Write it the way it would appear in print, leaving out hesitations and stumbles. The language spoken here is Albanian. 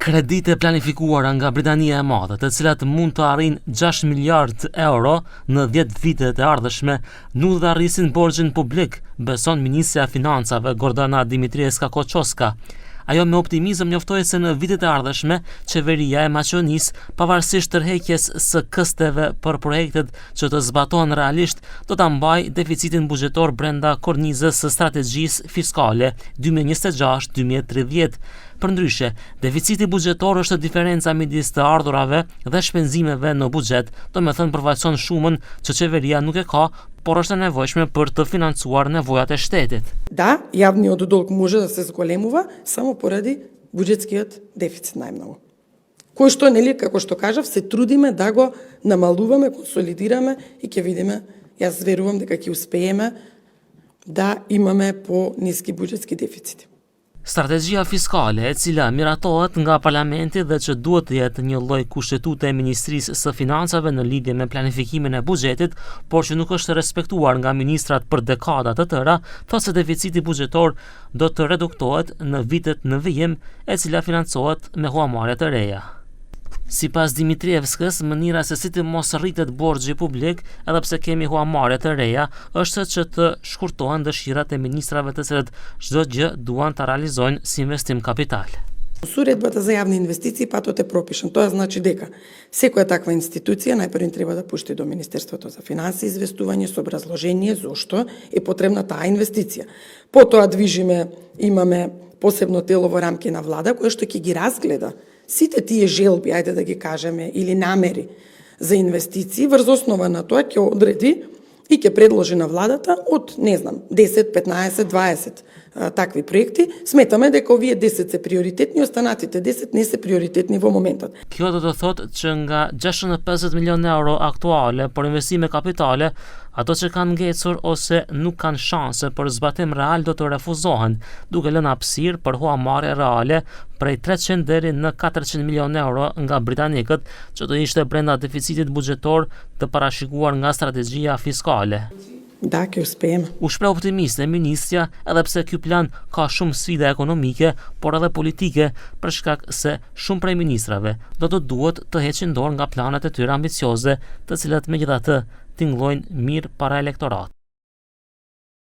Kredite planifikuara nga Britania e Madhe, të cilat mund të arrijnë 6 miliard euro në 10 vitet e ardhshme, nuk do të arrisin borxhin publik, beson Ministrja e Financave Gordana Dimitrievska-Koçoska. Ajo me optimizëm njoftoi se në vitet e ardhshme, qeveria e Maqedonisë, pavarësisht tërheqjes së kësteve për projektet që të zbatohen realisht, do ta mbajë deficitin buxhetor brenda kornizës së strategjisë fiskale 2026-2030. Përndryshe, deficiti buxhetor është diferenca midis të ardhurave dhe shpenzimeve në buxhet, domethënë përfaqëson shumën që qeveria nuk e ka, por është e nevojshme për të financuar nevojat e shtetit. Да, јавниот долг може да се зголемува само поради буџетскиот дефицит најмногу. Кој што, нели, како што кажав, се трудиме да го намалуваме, консолидираме и ќе видиме, јас верувам дека ќе успееме да имаме по-ниски буџетски дефицити. Strategjia fiskale, e cila miratohet nga parlamenti dhe që duhet të jetë një lloj kushtetutë e Ministrisë së Financave në lidhje me planifikimin e buxhetit, por që nuk është respektuar nga ministrat për dekada të tëra, thotë se deficiti buxhetor do të reduktohet në vitet në vijim, e cila financohet me huamarrje të reja. Sipas Dimitrievskës, mënyra se si të mos rritet borxhi publik, edhe pse kemi huamarrje të reja, është që të shkurtohen dëshirat e ministrave të cilët çdo gjë duan ta realizojnë si investim kapital. Со уредбата за јавни инвестиции патот е пропишан. Тоа значи дека секоја таква институција најпрво треба да пушти до Министерството за финансии известување со образложение зошто е потребна таа инвестиција. Потоа имаме посебно тело во рамки на влада кое што ќе ги разгледа сите тие желби, ајде да ги кажеме, или намери за инвестиции, врз основа на тоа ќе одреди и ќе предложи на владата од, 10, 15, 20 такви проекти. Сметаме дека овие 10 се приоритетни, останатите 10 не се приоритетни во моментот. Kjo do të thotë që nga 650 milion euro aktuale për investime kapitale, ato që kanë ngecur ose nuk kanë shanse për zbatim real do të refuzohen, duke lënë hapësirë për huamarrje reale prej 300 deri në 400 milion euro nga britanikët, që do ishte brenda deficitit buxhetor të parashikuar nga strategjia fiskale. Da, kjo uspejeme. U shpreh optimiste ministrja, edhe pse ky plan ka shumë sfida ekonomike, por edhe politike, për shkak se shumë prej ministrave do të duhet të heqin dorë nga planet e tyre ambicioze, të cilat megjithatë tingëllojnë mirë para elektorat.